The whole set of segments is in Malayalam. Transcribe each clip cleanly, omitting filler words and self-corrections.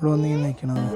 ഇവിടെ വന്നിങ്ങനെ നിൽക്കണത്.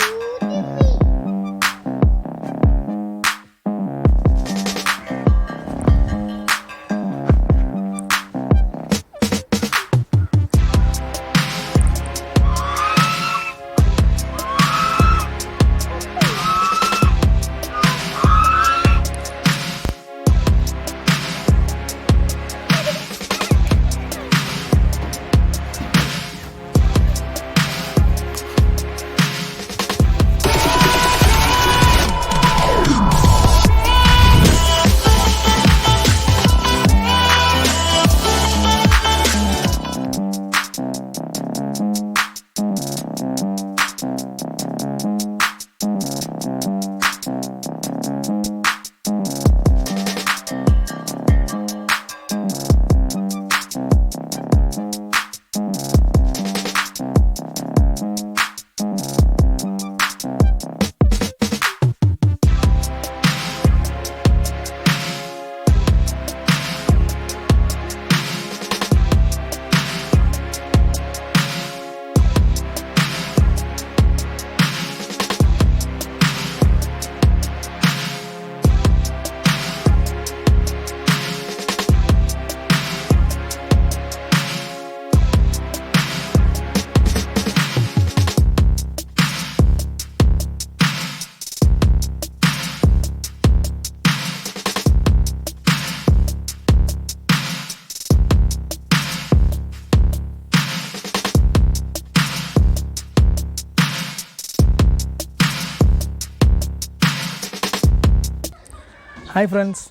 ഹായ് ഫ്രണ്ട്സ്,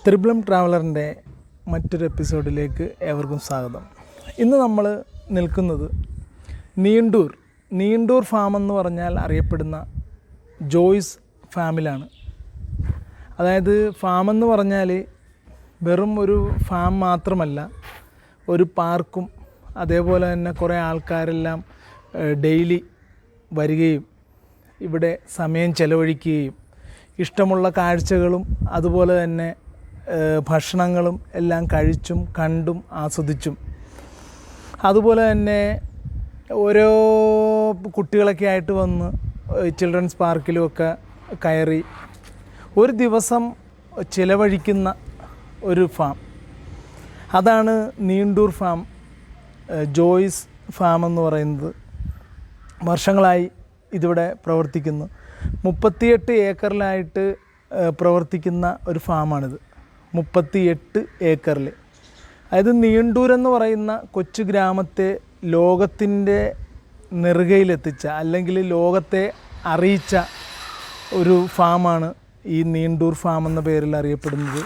ത്രിബിളം ട്രാവലറിൻ്റെ മറ്റൊരു എപ്പിസോഡിലേക്ക് ഏവർക്കും സ്വാഗതം. ഇന്ന് നമ്മൾ നിൽക്കുന്നത് നീണ്ടൂർ ഫാം എന്ന് പറഞ്ഞാൽ അറിയപ്പെടുന്ന ജോയ്സ് ഫാമിലാണ്. അതായത് ഫാം എന്ന് പറഞ്ഞാൽ വെറും ഒരു ഫാം മാത്രമല്ല, ഒരു പാർക്കും അതേപോലെ തന്നെ കുറേ ആൾക്കാരെല്ലാം ഡെയിലി വരികയും ഇവിടെ സമയം ചെലവഴിക്കുകയും ഇഷ്ടമുള്ള കാഴ്ചകളും അതുപോലെ തന്നെ ഭക്ഷണങ്ങളും എല്ലാം കഴിച്ചും കണ്ടും ആസ്വദിച്ചും, അതുപോലെ തന്നെ ഓരോ കുട്ടികളൊക്കെ ആയിട്ട് വന്ന് ചിൽഡ്രൻസ് പാർക്കിലുമൊക്കെ കയറി ഒരു ദിവസം ചിലവഴിക്കുന്ന ഒരു ഫാം, അതാണ് നീണ്ടൂർ ഫാം, ജോയ്സ് ഫാം എന്ന് പറയുന്നത്. വർഷങ്ങളായി ഇതിവിടെ പ്രവർത്തിക്കുന്നു. 38 ഏക്കറിലായിട്ട് പ്രവർത്തിക്കുന്ന ഒരു ഫാമാണിത്. 38 ഏക്കറിൽ, അതായത് നീണ്ടൂരെന്ന് പറയുന്ന കൊച്ചു ഗ്രാമത്തെ ലോകത്തിൻ്റെ നെറുകയിലെത്തിച്ച അല്ലെങ്കിൽ ലോകത്തെ അറിയിച്ച ഒരു ഫാമാണ് ഈ നീണ്ടൂർ ഫാം എന്ന പേരിൽ അറിയപ്പെടുന്നത്.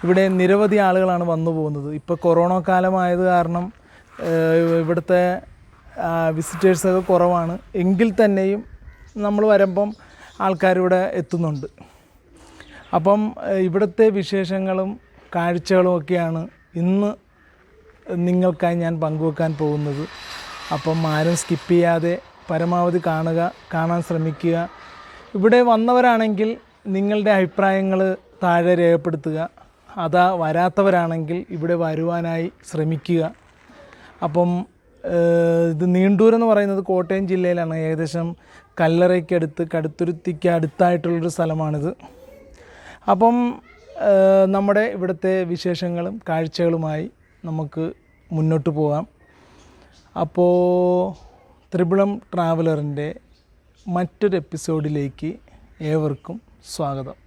ഇവിടെ നിരവധി ആളുകളാണ് വന്നു പോകുന്നത്. ഇപ്പോൾ കൊറോണ കാലമായത് കാരണം ഇവിടുത്തെ വിസിറ്റേഴ്സൊക്കെ കുറവാണ്. എങ്കിൽ തന്നെയും നമ്മൾ വരുമ്പം ആൾക്കാരിവിടെ എത്തുന്നുണ്ട്. അപ്പം ഇവിടുത്തെ വിശേഷങ്ങളും കാഴ്ചകളും ഒക്കെയാണ് ഇന്ന് നിങ്ങൾക്കായി ഞാൻ പങ്കുവെക്കാൻ പോകുന്നത്. അപ്പം ആരും സ്കിപ്പ് ചെയ്യാതെ പരമാവധി കാണാൻ ശ്രമിക്കുക. ഇവിടെ വന്നവരാണെങ്കിൽ നിങ്ങളുടെ അഭിപ്രായങ്ങൾ താഴെ രേഖപ്പെടുത്തുക. അതാ വരാത്തവരാണെങ്കിൽ ഇവിടെ വരുവാനായി ശ്രമിക്കുക. അപ്പം ഇത് നീണ്ടൂരെന്ന് പറയുന്നത് കോട്ടയം ജില്ലയിലാണ്. ഏകദേശം കല്ലറയ്ക്കടുത്ത് കടുത്തുരുത്തിക്ക് അടുത്തായിട്ടുള്ളൊരു സ്ഥലമാണിത്. അപ്പം നമ്മുടെ ഇവിടുത്തെ വിശേഷങ്ങളും കാഴ്ചകളുമായി നമുക്ക് മുന്നോട്ട് പോകാം. അപ്പോൾ ത്രിബിളം ട്രാവലറിൻ്റെ മറ്റൊരു എപ്പിസോഡിലേക്ക് ഏവർക്കും സ്വാഗതം.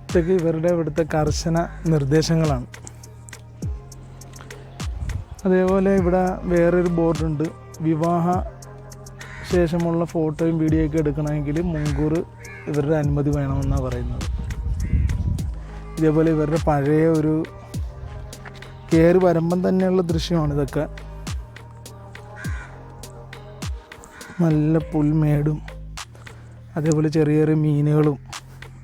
ഇതൊക്കെ ഇവിടുത്തെ കർശന നിർദ്ദേശങ്ങളാണ്. അതേപോലെ ഇവിടെ വേറൊരു ബോർഡുണ്ട്, വിവാഹ ശേഷമുള്ള ഫോട്ടോയും വീഡിയോ ഒക്കെ എടുക്കണമെങ്കിൽ മുൻകൂർ ഇവരുടെ അനുമതി വേണമെന്നാണ് പറയുന്നത്. ഇതേപോലെ ഇവരുടെ പഴയ ഒരു കയറി വരുമ്പം തന്നെയുള്ള ദൃശ്യമാണ് ഇതൊക്കെ. നല്ല പുൽമേടും അതേപോലെ ചെറിയ ചെറിയ മീനുകളും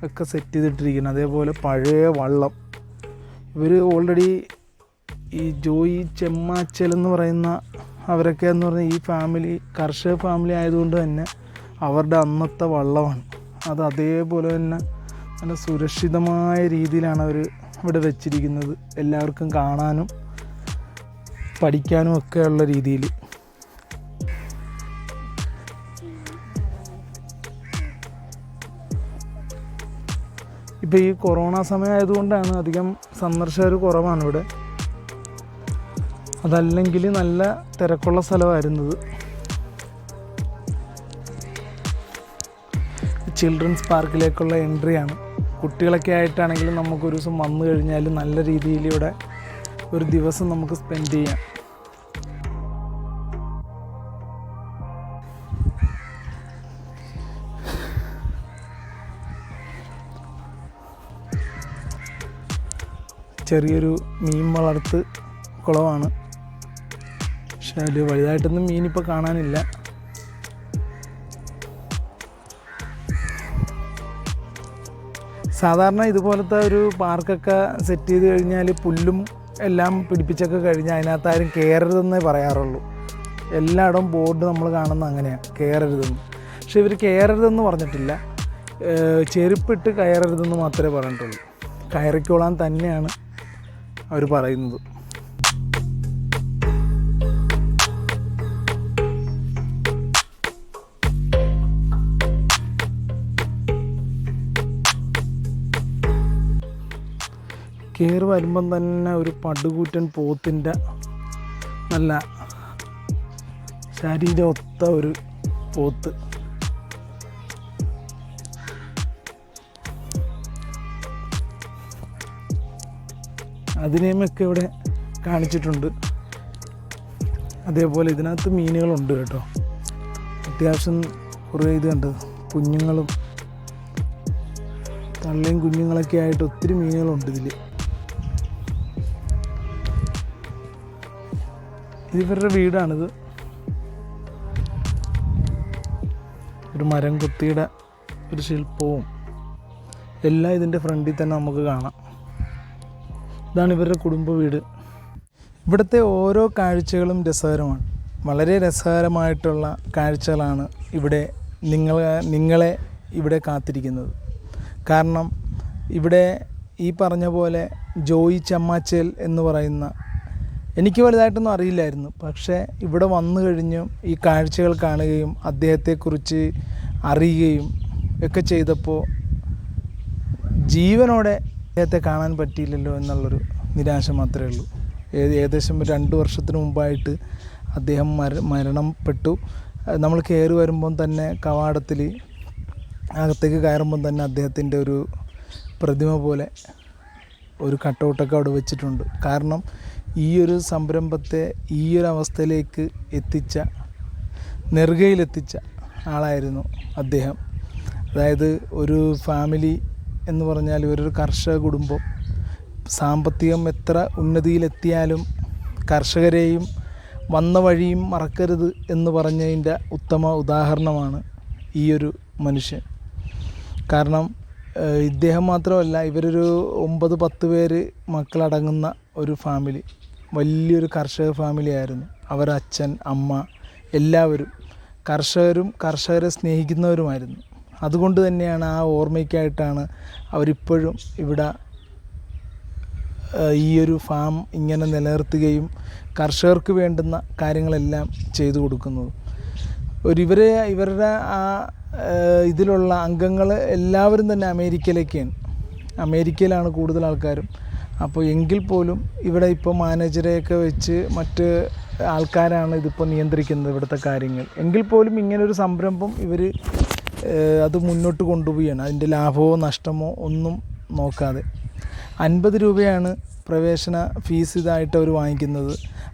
ഒക്കെ സെറ്റ് ചെയ്തിട്ടിരിക്കുന്നത്. അതേപോലെ പഴയ വള്ളം. ഇവർ ഓൾറെഡി ഈ ജോയി ചെമ്മാച്ചൽ എന്ന് പറയുന്ന അവരൊക്കെ എന്ന് പറഞ്ഞാൽ ഈ ഫാമിലി കർഷക ഫാമിലി ആയതുകൊണ്ട് തന്നെ അവരുടെ അന്നത്തെ വള്ളമാണ്. അത് അതേപോലെ തന്നെ നല്ല സുരക്ഷിതമായ രീതിയിലാണ് അവർ ഇവിടെ വെച്ചിരിക്കുന്നത്. എല്ലാവർക്കും കാണാനും പഠിക്കാനും ഒക്കെയുള്ള രീതിയിൽ. ഇപ്പോൾ ഈ കൊറോണ സമയമായതുകൊണ്ടാണ് അധികം സന്ദർശകർ കുറവാണ് ഇവിടെ. അതല്ലെങ്കിൽ നല്ല തിരക്കുള്ള സ്ഥലമായിരുന്നത്. ചിൽഡ്രൻസ് പാർക്കിലേക്കുള്ള എൻട്രിയാണ്. കുട്ടികളൊക്കെ ആയിട്ടാണെങ്കിലും നമുക്കൊരു ദിവസം വന്നു കഴിഞ്ഞാൽ നല്ല രീതിയിൽ ഇവിടെ ഒരു ദിവസം നമുക്ക് സ്പെൻഡ് ചെയ്യാം. ചെറിയൊരു മീൻ വളർത്ത് കുളമാണ്. പക്ഷെ അതിൽ വലുതായിട്ടൊന്നും മീനിപ്പോൾ കാണാനില്ല. സാധാരണ ഇതുപോലത്തെ ഒരു പാർക്കൊക്കെ സെറ്റ് ചെയ്ത് കഴിഞ്ഞാൽ പുല്ലും എല്ലാം പിടിപ്പിച്ചൊക്കെ കഴിഞ്ഞാൽ അതിനകത്ത് ആരും കയറരുതെന്നേ പറയാറുള്ളൂ. എല്ലായിടവും ബോർഡ് നമ്മൾ കാണുന്ന അങ്ങനെയാണ്, കയറരുതെന്ന്. പക്ഷെ ഇവർ കയറരുതെന്ന് പറഞ്ഞിട്ടില്ല, ചെരുപ്പിട്ട് കയറരുതെന്ന് മാത്രമേ പറഞ്ഞിട്ടുള്ളൂ. കയറിക്കോളാൻ തന്നെയാണ് അവർ പറയുന്നത്. കയറി വരുമ്പം തന്നെ ഒരു പടുകൂറ്റൻ പോത്തിൻ്റെ നല്ല ശരീരം ഒത്ത ഒരു പോത്ത്. അതിനെയുമൊക്കെ ഇവിടെ കാണിച്ചിട്ടുണ്ട്. അതേപോലെ ഇതിനകത്ത് മീനുകളുണ്ട് കേട്ടോ. അത്യാവശ്യം കുറേ ഇത് കണ്ടത് കുഞ്ഞുങ്ങളും തള്ളയും കുഞ്ഞുങ്ങളൊക്കെ ആയിട്ട് ഒത്തിരി മീനുകളുണ്ട് ഇതിൽ. ഇതിവരുടെ വീടാണിത്. ഒരു മരം കൊത്തിയുടെ ഒരു ശില്പവും എല്ലാം ഇതിൻ്റെ ഫ്രണ്ടിൽ തന്നെ നമുക്ക് കാണാം. ഇതാണ് ഇവരുടെ കുടുംബ വീട്. ഇവിടുത്തെ ഓരോ കാഴ്ചകളും രസകരമാണ്. വളരെ രസകരമായിട്ടുള്ള കാഴ്ചകളാണ് ഇവിടെ നിങ്ങളെ ഇവിടെ കാത്തിരിക്കുന്നത്. കാരണം ഇവിടെ ഈ പറഞ്ഞ പോലെ ജോയി ചെമ്മാച്ചേൽ എന്ന് പറയുന്ന, എനിക്ക് വലുതായിട്ടൊന്നും അറിയില്ലായിരുന്നു, പക്ഷേ ഇവിടെ വന്നു കഴിഞ്ഞും ഈ കാഴ്ചകൾ കാണുകയും അദ്ദേഹത്തെക്കുറിച്ച് അറിയുകയും ഒക്കെ ചെയ്തപ്പോൾ ജീവനോടെ അദ്ദേഹത്തെ കാണാൻ പറ്റിയില്ലല്ലോ എന്നുള്ളൊരു നിരാശ മാത്രമേ ഉള്ളൂ. ഏകദേശം 2 വർഷത്തിന് മുമ്പായിട്ട് അദ്ദേഹം മരണപ്പെട്ടു. നമ്മൾ കയറി വരുമ്പം തന്നെ കവാടത്തിൽ അകത്തേക്ക് കയറുമ്പം തന്നെ അദ്ദേഹത്തിൻ്റെ ഒരു പ്രതിമ പോലെ ഒരു കട്ടൗട്ടൊക്കെ അവിടെ വെച്ചിട്ടുണ്ട്. കാരണം ഈ ഒരു സംരംഭത്തെ ഈ ഒരു അവസ്ഥയിലേക്ക് നെറുകയിലെത്തിച്ച ആളായിരുന്നു അദ്ദേഹം. അതായത് ഒരു ഫാമിലി എന്ന് പറഞ്ഞാൽ ഇവരൊരു കർഷക കുടുംബം, സാമ്പത്തികം എത്ര ഉന്നതിയിലെത്തിയാലും കർഷകരെയും വന്ന വഴിയും മറക്കരുത് എന്ന് പറഞ്ഞതിൻ്റെ ഉത്തമ ഉദാഹരണമാണ് ഈ ഒരു മനുഷ്യൻ. കാരണം ഇദ്ദേഹം മാത്രമല്ല, ഇവരൊരു 9-10 പേര് മക്കളടങ്ങുന്ന ഒരു ഫാമിലി, വലിയൊരു കർഷക ഫാമിലി ആയിരുന്നു. അവരച്ഛൻ, അമ്മ എല്ലാവരും കർഷകരും കർഷകരെ സ്നേഹിക്കുന്നവരുമായിരുന്നു. അതുകൊണ്ട് തന്നെയാണ് ആ ഓർമ്മയ്ക്കായിട്ടാണ് അവരിപ്പോഴും ഇവിടെ ഈ ഒരു ഫാം ഇങ്ങനെ നിലനിർത്തുകയും കർഷകർക്ക് വേണ്ടുന്ന കാര്യങ്ങളെല്ലാം ചെയ്തു കൊടുക്കുന്നത്. ഇവരുടെ ആ ഇതിലുള്ള അംഗങ്ങൾ എല്ലാവരും തന്നെ അമേരിക്കയിലാണ് കൂടുതൽ ആൾക്കാരും. അപ്പോൾ എങ്കിൽ പോലും ഇവിടെ ഇപ്പോൾ മാനേജരെയൊക്കെ വെച്ച് മറ്റ് ആൾക്കാരാണ് ഇതിപ്പോൾ നിയന്ത്രിക്കുന്നത് ഇവിടുത്തെ കാര്യങ്ങൾ. എങ്കിൽ പോലും ഇങ്ങനൊരു സംരംഭം ഇവർ അത് മുന്നോട്ട് കൊണ്ടുപോവുകയാണ്, അതിൻ്റെ ലാഭമോ നഷ്ടമോ ഒന്നും നോക്കാതെ. 50 രൂപയാണ് പ്രവേശന ഫീസ് ഇതായിട്ട് അവർ വാങ്ങിക്കുന്നത്.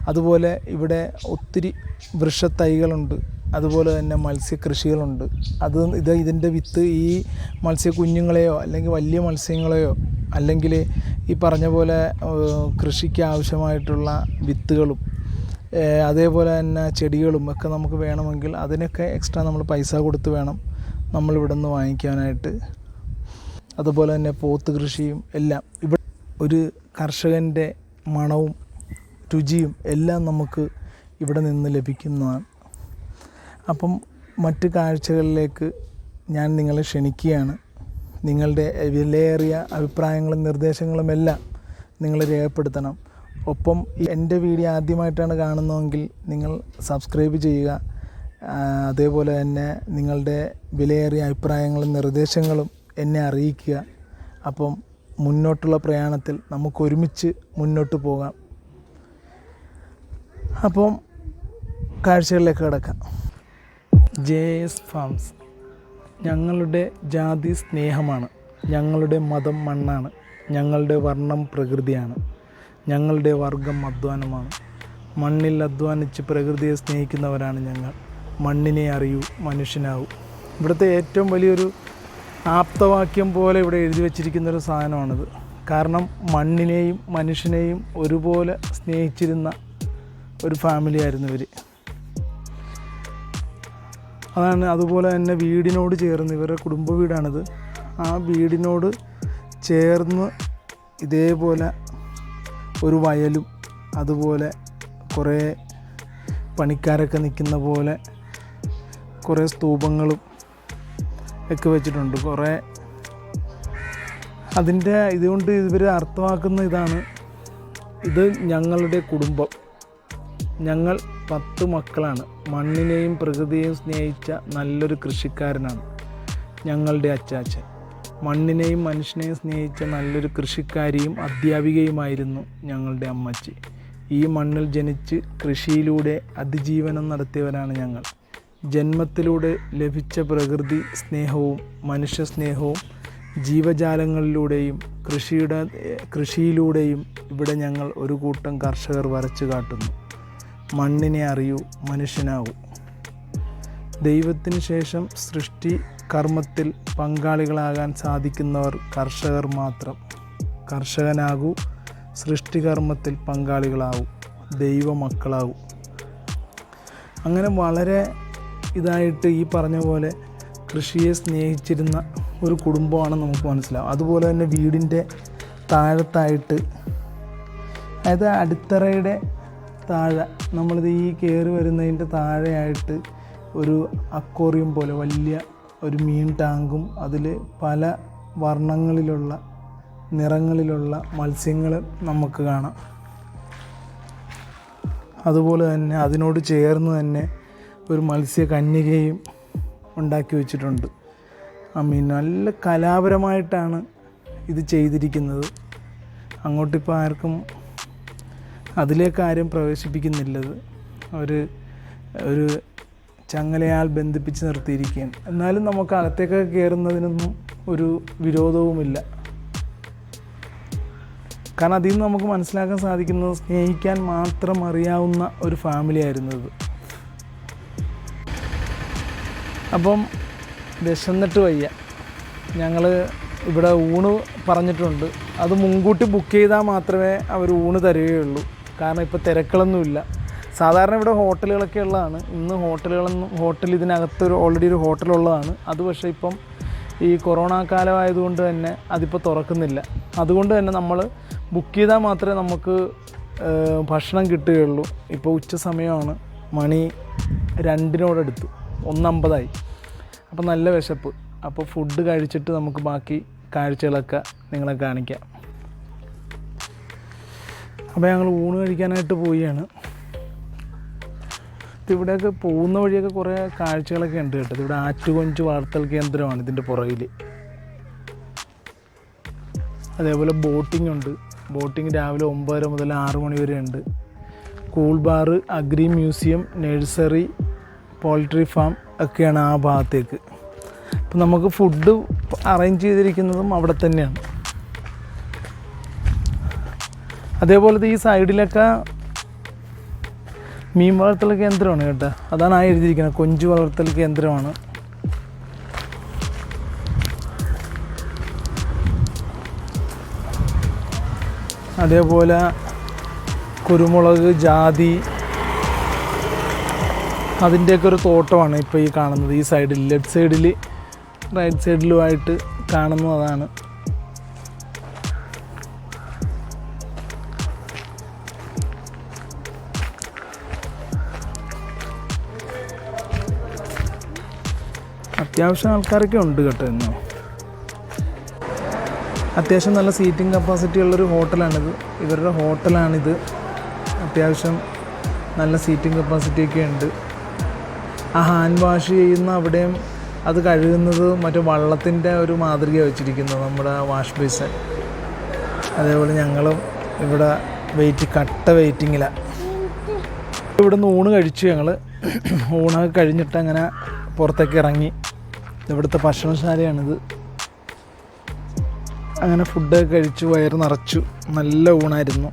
അതുപോലെ ഇവിടെ ഒത്തിരി വൃക്ഷത്തൈകളുണ്ട്. അതുപോലെ തന്നെ മത്സ്യകൃഷികളുണ്ട്. ഇതിൻ്റെ വിത്ത് ഈ മത്സ്യക്കുഞ്ഞുങ്ങളെയോ അല്ലെങ്കിൽ വലിയ മത്സ്യങ്ങളെയോ അല്ലെങ്കിൽ ഈ പറഞ്ഞ പോലെ കൃഷിക്ക് ആവശ്യമായിട്ടുള്ള വിത്തുകളും അതേപോലെ തന്നെ ചെടികളും ഒക്കെ നമുക്ക് വേണമെങ്കിൽ അതിനൊക്കെ എക്സ്ട്രാ നമ്മൾ പൈസ കൊടുത്ത് വേണം നമ്മളിവിടെ നിന്ന് വാങ്ങിക്കാനായിട്ട്. അതുപോലെ തന്നെ പോത്ത് കൃഷിയും എല്ലാം ഇവിടെ ഒരു കർഷകൻ്റെ മണവും രുചിയും എല്ലാം നമുക്ക് ഇവിടെ നിന്ന് ലഭിക്കുന്നതാണ്. അപ്പം മറ്റ് കാഴ്ചകളിലേക്ക് ഞാൻ നിങ്ങളെ ക്ഷണിക്കുകയാണ്. നിങ്ങളുടെ വിലയേറിയ അഭിപ്രായങ്ങളും നിർദ്ദേശങ്ങളും എല്ലാം നിങ്ങൾ രേഖപ്പെടുത്തണം. ഒപ്പം എൻ്റെ വീഡിയോ ആദ്യമായിട്ടാണ് കാണുന്നതെങ്കിൽ നിങ്ങൾ സബ്സ്ക്രൈബ് ചെയ്യുക. അതേപോലെ തന്നെ നിങ്ങളുടെ വിലയേറിയ അഭിപ്രായങ്ങളും നിർദ്ദേശങ്ങളും എന്നെ അറിയിക്കുക. അപ്പം മുന്നോട്ടുള്ള പ്രയാണത്തിൽ നമുക്കൊരുമിച്ച് മുന്നോട്ട് പോകാം. അപ്പം കാഴ്ചകളിലേക്ക് കിടക്കാം. JS ഫാംസ് ഞങ്ങളുടെ ജാതി സ്നേഹമാണ്, ഞങ്ങളുടെ മതം മണ്ണാണ്, ഞങ്ങളുടെ വർണ്ണം പ്രകൃതിയാണ്, ഞങ്ങളുടെ വർഗം അധ്വാനമാണ്. മണ്ണിൽ അധ്വാനിച്ച് പ്രകൃതിയെ സ്നേഹിക്കുന്നവരാണ് ഞങ്ങൾ. മണ്ണിനെ അറിയൂ, മനുഷ്യനാവൂ. ഇവിടുത്തെ ഏറ്റവും വലിയൊരു ആപ്തവാക്യം പോലെ ഇവിടെ എഴുതി വച്ചിരിക്കുന്നൊരു സാധനമാണിത്. കാരണം മണ്ണിനെയും മനുഷ്യനെയും ഒരുപോലെ സ്നേഹിച്ചിരുന്ന ഒരു ഫാമിലി ആയിരുന്നു ഇവർ. അതാണ്. അതുപോലെ തന്നെ വീടിനോട് ചേർന്ന്, ഇവരുടെ കുടുംബ വീടാണിത്, ആ വീടിനോട് ചേർന്ന് ഇതേപോലെ ഒരു വയലും അതുപോലെ കുറേ പണിക്കാരൊക്കെ നിൽക്കുന്ന പോലെ കുറേ സ്തൂപങ്ങളും ഒക്കെ വെച്ചിട്ടുണ്ട്. കുറേ അതിൻ്റെ ഇതുകൊണ്ട് ഇവർ അർത്ഥമാക്കുന്ന ഇതാണ്, ഇത് ഞങ്ങളുടെ കുടുംബം, ഞങ്ങൾ 10 മക്കളാണ്, മണ്ണിനെയും പ്രകൃതിയെയും സ്നേഹിച്ച നല്ലൊരു കൃഷിക്കാരനാണ് ഞങ്ങളുടെ അച്ചാച്ചൻ. മണ്ണിനെയും മനുഷ്യനെയും സ്നേഹിച്ച നല്ലൊരു കൃഷിക്കാരിയും അധ്യാപികയുമായിരുന്നു ഞങ്ങളുടെ അമ്മച്ചി. ഈ മണ്ണിൽ ജനിച്ച് കൃഷിയിലൂടെ അതിജീവനം നടത്തിയവരാണ് ഞങ്ങൾ. ജന്മത്തിലൂടെ ലഭിച്ച പ്രകൃതി സ്നേഹവും മനുഷ്യ സ്നേഹവും ജീവജാലങ്ങളിലൂടെയും കൃഷിയിലൂടെയും ഇവിടെ ഞങ്ങൾ ഒരു കൂട്ടം കർഷകർ വരച്ചു കാട്ടുന്നു. മണ്ണിനെ അറിയൂ, മനുഷ്യനാകൂ. ദൈവത്തിന് ശേഷം സൃഷ്ടി കർമ്മത്തിൽ പങ്കാളികളാകാൻ സാധിക്കുന്നവർ കർഷകർ മാത്രം. കർഷകനാകൂ, സൃഷ്ടികർമ്മത്തിൽ പങ്കാളികളാകൂ, ദൈവമക്കളാകൂ. അങ്ങനെ വളരെ ഇതായിട്ട് ഈ പറഞ്ഞ പോലെ കൃഷിയെ സ്നേഹിച്ചിരുന്ന ഒരു കുടുംബമാണ് നമുക്ക് മനസ്സിലാവും. അതുപോലെ തന്നെ വീടിൻ്റെ താഴത്തായിട്ട്, അതായത് അടിത്തറയുടെ താഴെ നമ്മളിത് ഈ കയറി വരുന്നതിൻ്റെ താഴെയായിട്ട് ഒരു അക്വേറിയം പോലെ വലിയ ഒരു മീൻ ടാങ്കും അതിൽ പല വർണ്ണങ്ങളിലുള്ള നിറങ്ങളിലുള്ള മത്സ്യങ്ങൾ നമുക്ക് കാണാം. അതുപോലെ തന്നെ അതിനോട് ചേർന്ന് തന്നെ ഒരു മത്സ്യകന്യകയും ഉണ്ടാക്കി വെച്ചിട്ടുണ്ട്. ആ മീൻ നല്ല കലാപരമായിട്ടാണ് ഇത് ചെയ്തിരിക്കുന്നത്. അങ്ങോട്ടിപ്പോൾ ആർക്കും അതിലേക്ക് ആരും പ്രവേശിപ്പിക്കുന്നില്ലത്. ഒരു ചങ്ങലയാൽ ബന്ധിപ്പിച്ച് നിർത്തിയിരിക്കുകയാണ്. എന്നാലും നമുക്ക് അകത്തേക്കൊക്കെ കയറുന്നതിനൊന്നും ഒരു വിരോധവുമില്ല. കാരണം അതിൽ നിന്ന് നമുക്ക് മനസ്സിലാക്കാൻ സാധിക്കുന്നത് സ്നേഹിക്കാൻ മാത്രം അറിയാവുന്ന ഒരു ഫാമിലി ആയിരുന്നു ഇത്. അപ്പം വിശന്നിട്ട് വയ്യ, ഞങ്ങൾ ഇവിടെ ഊണ് പറഞ്ഞിട്ടുണ്ട്. അത് മുൻകൂട്ടി ബുക്ക് ചെയ്താൽ മാത്രമേ അവർ ഊണ് തരികയുള്ളൂ. കാരണം ഇപ്പോൾ തിരക്കുകളൊന്നുമില്ല. സാധാരണ ഇവിടെ ഹോട്ടലുകളൊക്കെ ഉള്ളതാണ്. ഇന്ന് ഹോട്ടൽ ഇതിനകത്ത് ഓൾറെഡി ഒരു ഹോട്ടലുള്ളതാണ്. അത് പക്ഷേ ഇപ്പം ഈ കൊറോണ കാലമായതുകൊണ്ട് തന്നെ അതിപ്പോൾ തുറക്കുന്നില്ല. അതുകൊണ്ട് തന്നെ നമ്മൾ ബുക്ക് ചെയ്താൽ മാത്രമേ നമുക്ക് ഭക്ഷണം കിട്ടുകയുള്ളൂ. ഇപ്പോൾ ഉച്ച സമയമാണ്, മണി 2:00 1:50. അപ്പോൾ നല്ല വിശപ്പ്. അപ്പോൾ ഫുഡ് കഴിച്ചിട്ട് നമുക്ക് ബാക്കി കാഴ്ചകളൊക്കെ നിങ്ങളെ കാണിക്കാം. അപ്പോൾ ഞങ്ങൾ ഊണ് കഴിക്കാനായിട്ട് പോവുകയാണ്. ഇവിടെയൊക്കെ പോകുന്ന വഴിയൊക്കെ കുറേ കാഴ്ചകളൊക്കെ ഉണ്ട് കേട്ടോ. ഇവിടെ ആറ്റുകൊഞ്ച് വളർത്തൽ കേന്ദ്രമാണ് ഇതിൻ്റെ പുറകിൽ. അതേപോലെ ബോട്ടിംഗ് ഉണ്ട്. ബോട്ടിംഗ് രാവിലെ 9:30 മുതൽ 6 മണി വരെ ഉണ്ട്. Cool bar, agri museum, nursery, poultry farm ഒക്കെയാണ് ആ ഭാഗത്തേക്ക്. അപ്പം നമുക്ക് ഫുഡ് അറേഞ്ച് ചെയ്തിരിക്കുന്നതും അവിടെ തന്നെയാണ്. അതേപോലത്തെ ഈ സൈഡിലൊക്കെ മീൻ വളർത്തൽ കേന്ദ്രമാണ് കേട്ടോ. അതാണ് ആ എഴുതിയിരിക്കുന്നത്, കൊഞ്ച് വളർത്തൽ കേന്ദ്രമാണ്. അതേപോലെ കുരുമുളക്, ജാതി, അതിൻ്റെയൊക്കെ ഒരു തോട്ടമാണ് ഇപ്പോൾ ഈ കാണുന്നത്. ഈ സൈഡിൽ, ലെഫ്റ്റ് സൈഡിൽ റൈറ്റ് സൈഡിലുമായിട്ട് കാണുന്നതാണ്. അത്യാവശ്യം ആൾക്കാരൊക്കെ ഉണ്ട് കേട്ടോ. ഇന്ന് അത്യാവശ്യം നല്ല സീറ്റിംഗ് കപ്പാസിറ്റി ഉള്ളൊരു ഹോട്ടലാണിത്. ഇവരുടെ ഹോട്ടലാണിത്. അത്യാവശ്യം നല്ല സീറ്റിംഗ് കപ്പാസിറ്റിയൊക്കെ ഉണ്ട്. ആ ഹാൻഡ് വാഷ് ചെയ്യുന്ന അവിടെയും അത് കഴുകുന്നത് മറ്റേ വള്ളത്തിൻ്റെ ഒരു മാതൃക വെച്ചിരിക്കുന്നത്, നമ്മുടെ വാഷ് ബേസിൻ. അതേപോലെ ഞങ്ങളും ഇവിടെ കട്ട വെയിറ്റിങ്ങിലാണ്. ഇവിടെ നിന്ന് ഊണ് കഴിച്ചു. ഞങ്ങൾ ഊണൊക്കെ കഴിഞ്ഞിട്ട് അങ്ങനെ പുറത്തേക്ക് ഇറങ്ങി. ഇവിടുത്തെ ഭക്ഷണശാലയാണിത്. അങ്ങനെ ഫുഡൊക്കെ കഴിച്ചു, വയറ് നിറച്ചു. നല്ല ഊണായിരുന്നു.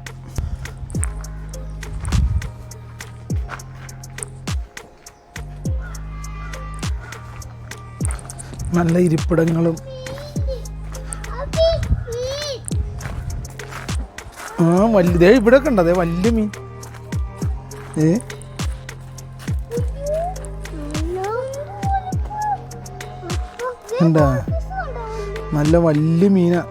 നല്ല ഇരിപ്പിടങ്ങളും വലിയ ഇവിടെയൊക്കെ ഉണ്ട്. അതേ വലിയ മീൻ ഉണ്ടാ, നല്ല വലിയ മീനാ.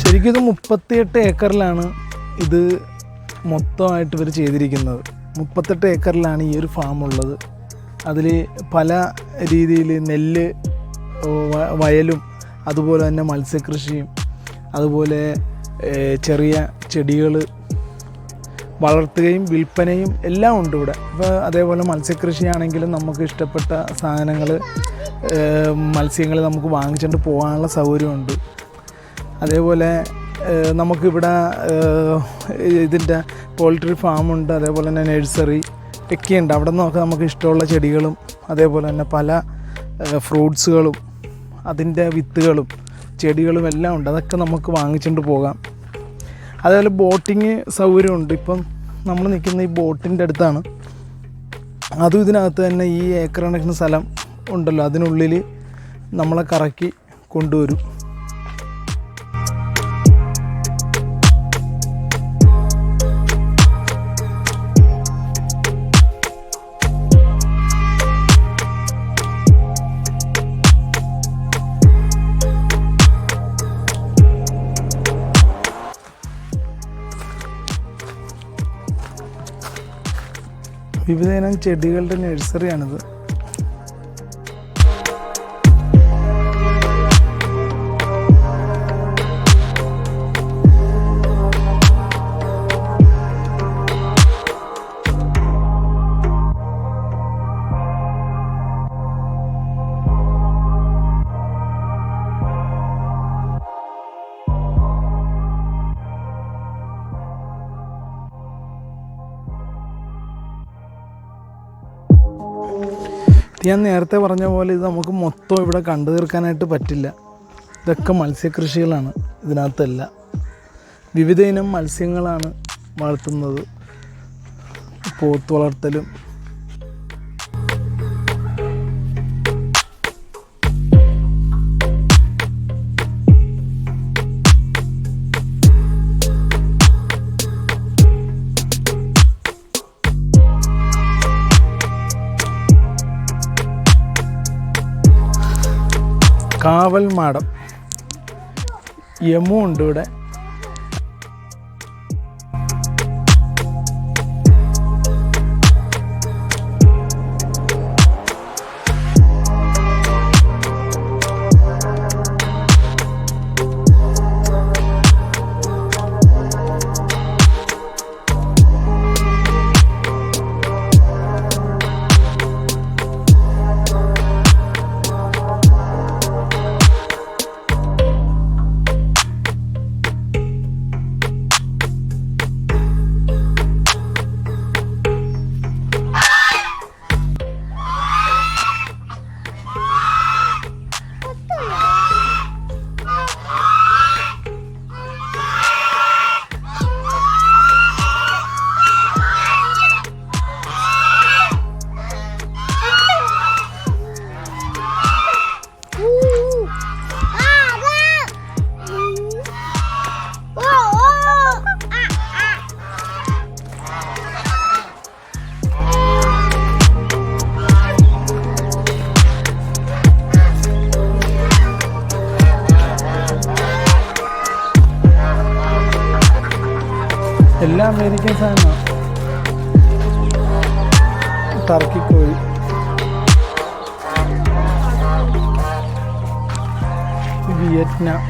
ശരിക്കും ഇത് 38 ഏക്കറിലാണ് ഇത് മൊത്തമായിട്ട് ഇവർ ചെയ്തിരിക്കുന്നത്. 38 ഏക്കറിലാണ് ഈ ഒരു ഫാം ഉള്ളത്. അതിൽ പല രീതിയിൽ നെല്ല്, വയലും, അതുപോലെ തന്നെ മത്സ്യകൃഷിയും, അതുപോലെ ചെറിയ ചെടികൾ വളർത്തുകയും വിൽപ്പനയും എല്ലാം ഉണ്ട് ഇവിടെ. ഇപ്പോൾ അതേപോലെ മത്സ്യകൃഷിയാണെങ്കിലും നമുക്ക് ഇഷ്ടപ്പെട്ട സാധനങ്ങൾ, മത്സ്യങ്ങൾ നമുക്ക് വാങ്ങിച്ചുകൊണ്ട് പോകാനുള്ള സൗകര്യമുണ്ട്. അതേപോലെ നമുക്കിവിടെ ഇതിൻ്റെ പോൾട്രി ഫാമുണ്ട്. അതേപോലെ തന്നെ നഴ്സറി ഒക്കെയുണ്ട്. അവിടെ നിന്നൊക്കെ നമുക്ക് ഇഷ്ടമുള്ള ചെടികളും അതേപോലെ തന്നെ പല ഫ്രൂട്ട്സുകളും അതിൻ്റെ വിത്തുകളും ചെടികളും എല്ലാം ഉണ്ട്. അതൊക്കെ നമുക്ക് വാങ്ങിച്ചുകൊണ്ട് പോകാം. അതേപോലെ ബോട്ടിങ് സൗകര്യമുണ്ട്. ഇപ്പം നമ്മൾ നിൽക്കുന്ന ഈ ബോട്ടിൻ്റെ അടുത്താണ്. അതും ഇതിനകത്ത് തന്നെ ഈ ഏക്കർ കണക്കിന് സ്ഥലം ഉണ്ടല്ലോ, അതിനുള്ളിൽ നമ്മളെ കറക്കി കൊണ്ടുവരും. വിവിധയിനം ചെടികളുടെ നഴ്സറിയാണിത്. ഞാൻ നേരത്തെ പറഞ്ഞ പോലെ ഇത് നമുക്ക് മൊത്തം ഇവിടെ കണ്ടു തീർക്കാനായിട്ട് പറ്റില്ല. ഇതൊക്കെ മത്സ്യകൃഷികളാണ്. ഇതിനകത്തെല്ലാം വിവിധ ഇനം മത്സ്യങ്ങളാണ് വളർത്തുന്നത്. പോത്ത് വളർത്തലും കാവൽ മാടം, യമു ഉണ്ട് ഇവിടെ. എല്ലാം അമേരിക്കൻ സാധനമാണ്. ടർക്കി കോഴി, വിയറ്റ്നാം,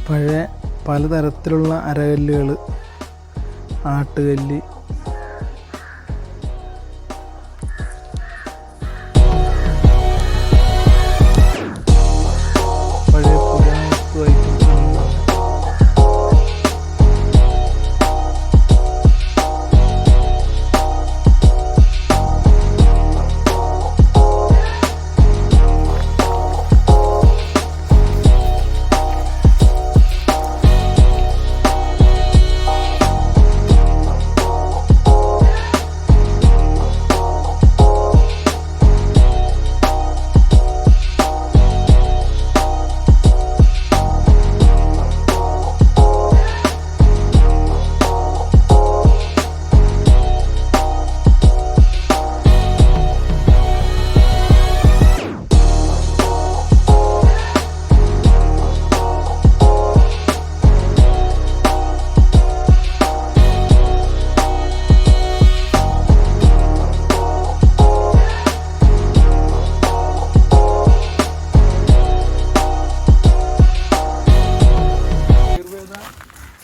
പഴയ പലതരത്തിലുള്ള അരകല്ലുകൾ, ആട്ടുകല്ല്, പഴയ പുരാവസ്തു ഐറ്റംസ്.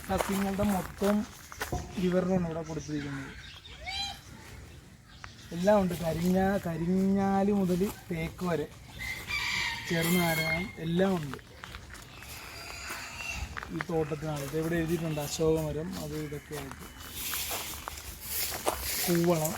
സസ്യങ്ങളുടെ മൊത്തം വിവരണമാണ് ഇവിടെ കൊടുത്തിരിക്കുന്നത്. എല്ലാം ഉണ്ട്. കരിഞ്ഞാല് മുതൽ തേക്ക് വരെ, ചെറുനാരകം എല്ലാം ഉണ്ട് ഈ തോട്ടത്തിനകത്ത്. ഇവിടെ എഴുതിയിട്ടുണ്ട് അശോകമരം, അത് ഇതൊക്കെ ആയിട്ട്. കൂവളം,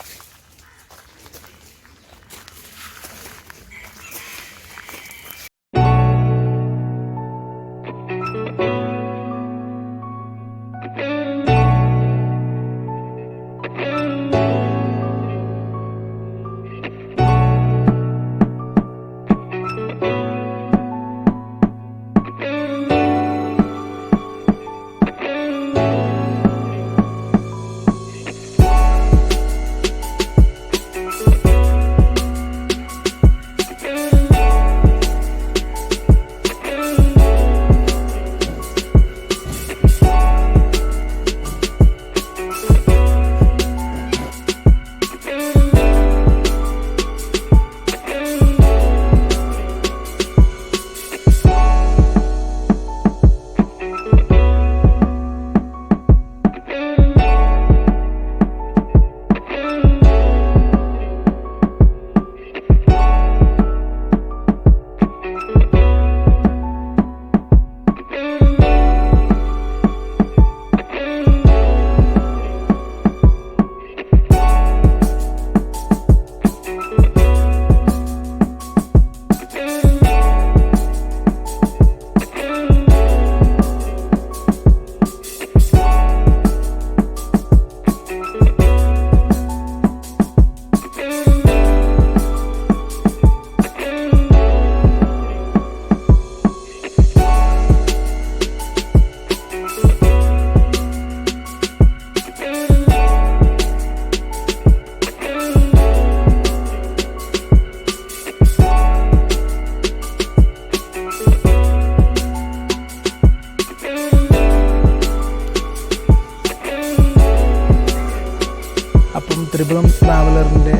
അപ്പം ത്രിപുരം ട്രാവലറിൻ്റെ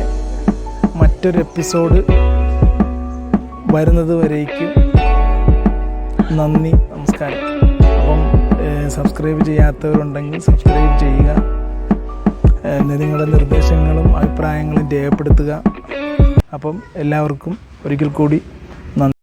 മറ്റൊരു എപ്പിസോഡ് വരുന്നത് വരേക്കും നന്ദി, നമസ്കാരം. അപ്പം സബ്സ്ക്രൈബ് ചെയ്യാത്തവരുണ്ടെങ്കിൽ സബ്സ്ക്രൈബ് ചെയ്യുക. നിങ്ങളുടെ നിർദ്ദേശങ്ങളും അഭിപ്രായങ്ങളും രേഖപ്പെടുത്തുക. അപ്പം എല്ലാവർക്കും ഒരിക്കൽ കൂടി നന്ദി.